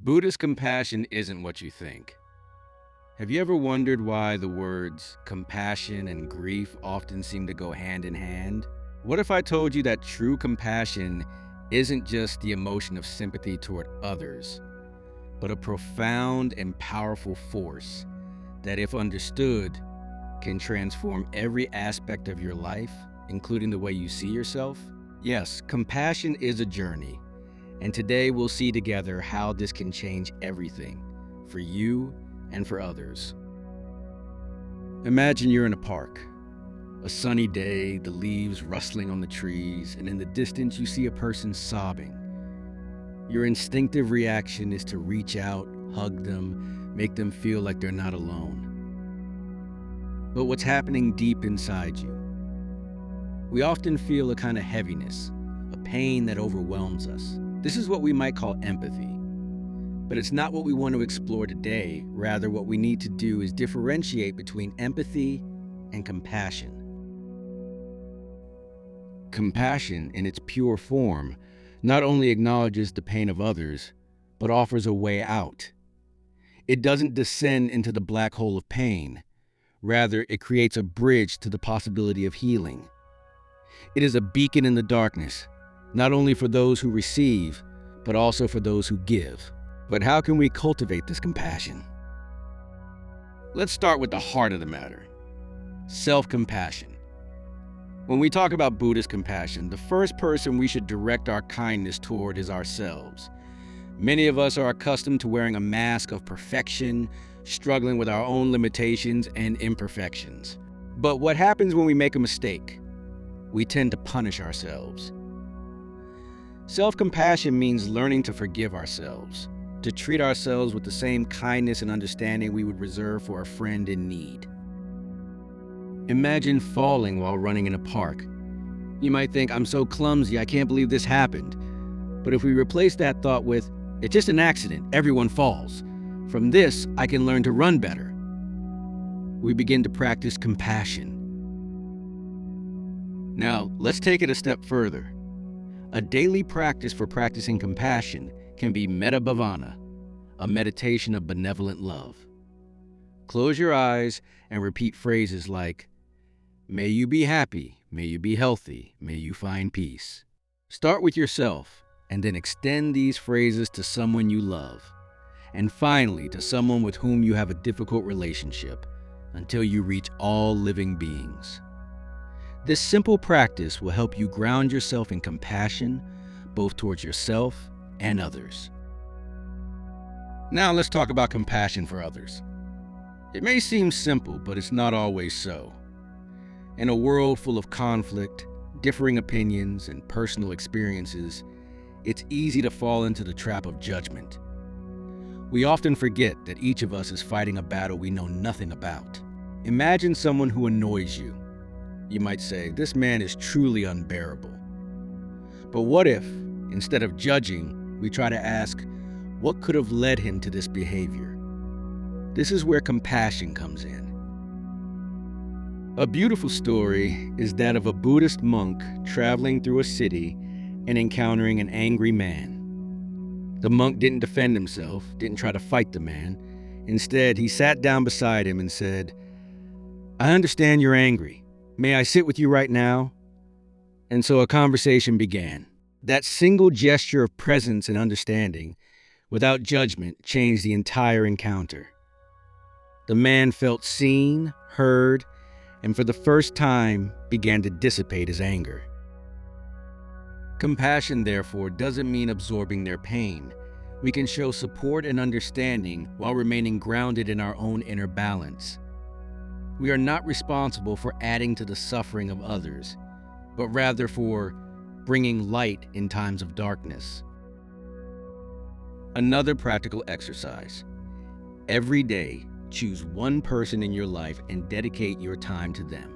Buddhist compassion isn't what you think. Have you ever wondered why the words compassion and grief often seem to go hand in hand? What if I told you that true compassion isn't just the emotion of sympathy toward others, but a profound and powerful force that, if understood, can transform every aspect of your life, including the way you see yourself? Yes, compassion is a journey, and today we'll see together how this can change everything for you and for others. Imagine you're in a park. A sunny day, the leaves rustling on the trees, and in the distance you see a person sobbing. Your instinctive reaction is to reach out, hug them, make them feel like they're not alone. But what's happening deep inside you? We often feel a kind of heaviness, a pain that overwhelms us. This is what we might call empathy. But it's not what we want to explore today. Rather, what we need to do is differentiate between empathy and compassion. Compassion, in its pure form, not only acknowledges the pain of others, but offers a way out. It doesn't descend into the black hole of pain. Rather, it creates a bridge to the possibility of healing. It is a beacon in the darkness, not only for those who receive, but also for those who give. But how can we cultivate this compassion? Let's start with the heart of the matter: self-compassion. When we talk about Buddhist compassion, the first person we should direct our kindness toward is ourselves. Many of us are accustomed to wearing a mask of perfection, struggling with our own limitations and imperfections. But what happens when we make a mistake? We tend to punish ourselves. Self-compassion means learning to forgive ourselves, to treat ourselves with the same kindness and understanding we would reserve for a friend in need. Imagine falling while running in a park. You might think, "I'm so clumsy, I can't believe this happened." But if we replace that thought with, "It's just an accident, everyone falls. From this, I can learn to run better," we begin to practice compassion. Now, let's take it a step further. A daily practice for practicing compassion can be metta bhavana, a meditation of benevolent love. Close your eyes and repeat phrases like, "May you be happy, may you be healthy, may you find peace." Start with yourself, and then extend these phrases to someone you love, and finally to someone with whom you have a difficult relationship, until you reach all living beings. This simple practice will help you ground yourself in compassion, both towards yourself and others. Now let's talk about compassion for others. It may seem simple, but it's not always so. In a world full of conflict, differing opinions, and personal experiences, it's easy to fall into the trap of judgment. We often forget that each of us is fighting a battle we know nothing about. Imagine someone who annoys you. You might say, "This man is truly unbearable." But what if, instead of judging, we try to ask, what could have led him to this behavior? This is where compassion comes in. A beautiful story is that of a Buddhist monk traveling through a city and encountering an angry man. The monk didn't defend himself, didn't try to fight the man. Instead, he sat down beside him and said, "I understand you're angry. May I sit with you right now?" And so a conversation began. That single gesture of presence and understanding, without judgment, changed the entire encounter. The man felt seen, heard, and for the first time began to dissipate his anger. Compassion, therefore, doesn't mean absorbing their pain. We can show support and understanding while remaining grounded in our own inner balance. We are not responsible for adding to the suffering of others, but rather for bringing light in times of darkness. Another practical exercise. Every day, choose one person in your life and dedicate your time to them.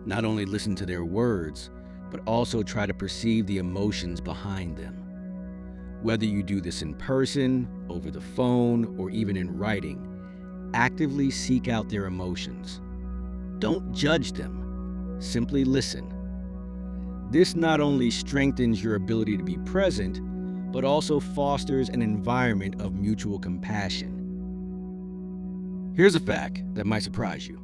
Not only listen to their words, but also try to perceive the emotions behind them. Whether you do this in person, over the phone, or even in writing, actively seek out their emotions. Don't judge them, simply listen. This not only strengthens your ability to be present, but also fosters an environment of mutual compassion. Here's a fact that might surprise you.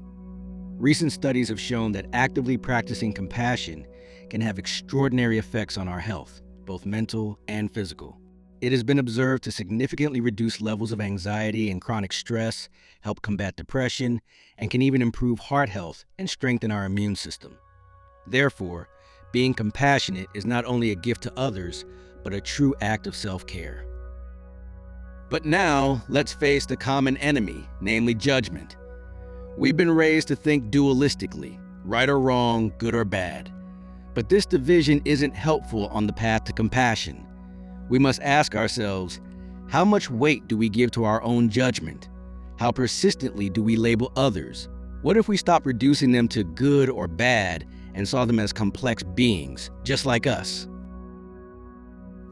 Recent studies have shown that actively practicing compassion can have extraordinary effects on our health, both mental and physical. It has been observed to significantly reduce levels of anxiety and chronic stress, help combat depression, and can even improve heart health and strengthen our immune system. Therefore, being compassionate is not only a gift to others, but a true act of self-care. But now, let's face the common enemy, namely judgment. We've been raised to think dualistically, right or wrong, good or bad. But this division isn't helpful on the path to compassion. We must ask ourselves, how much weight do we give to our own judgment? How persistently do we label others? What if we stopped reducing them to good or bad and saw them as complex beings, just like us?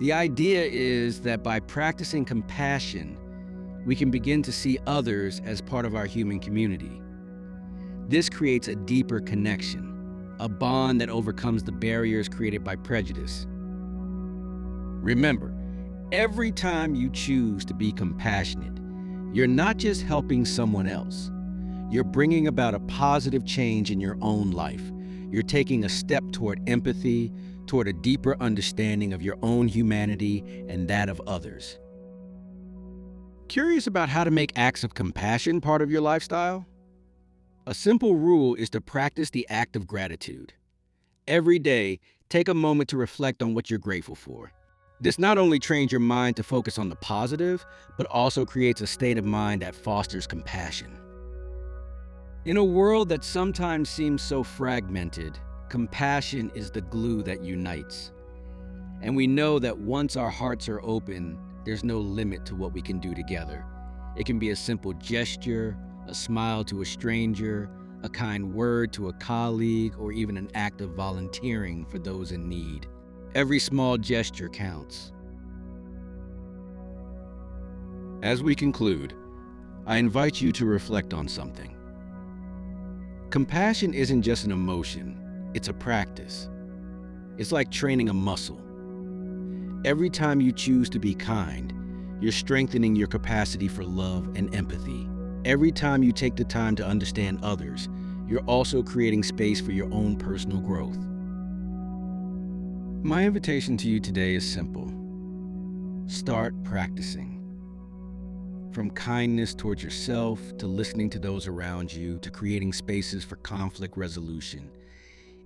The idea is that by practicing compassion, we can begin to see others as part of our human community. This creates a deeper connection, a bond that overcomes the barriers created by prejudice. Remember, every time you choose to be compassionate, you're not just helping someone else. You're bringing about a positive change in your own life. You're taking a step toward empathy, toward a deeper understanding of your own humanity and that of others. Curious about how to make acts of compassion part of your lifestyle? A simple rule is to practice the act of gratitude. Every day, take a moment to reflect on what you're grateful for. This not only trains your mind to focus on the positive, but also creates a state of mind that fosters compassion. In a world that sometimes seems so fragmented, compassion is the glue that unites. And we know that once our hearts are open, there's no limit to what we can do together. It can be a simple gesture, a smile to a stranger, a kind word to a colleague, or even an act of volunteering for those in need. Every small gesture counts. As we conclude, I invite you to reflect on something. Compassion isn't just an emotion, it's a practice. It's like training a muscle. Every time you choose to be kind, you're strengthening your capacity for love and empathy. Every time you take the time to understand others, you're also creating space for your own personal growth. My invitation to you today is simple. Start practicing. From kindness towards yourself, to listening to those around you, to creating spaces for conflict resolution.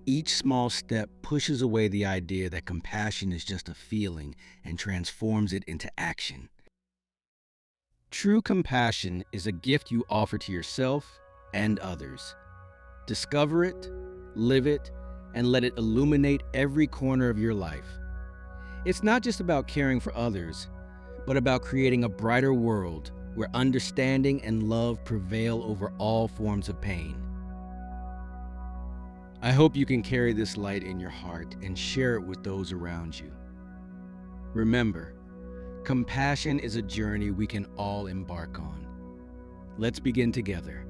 Each small step pushes away the idea that compassion is just a feeling and transforms it into action. True compassion is a gift you offer to yourself and others. Discover it, live it, and let it illuminate every corner of your life. It's not just about caring for others, but about creating a brighter world where understanding and love prevail over all forms of pain. I hope you can carry this light in your heart and share it with those around you. Remember, compassion is a journey we can all embark on. Let's begin together.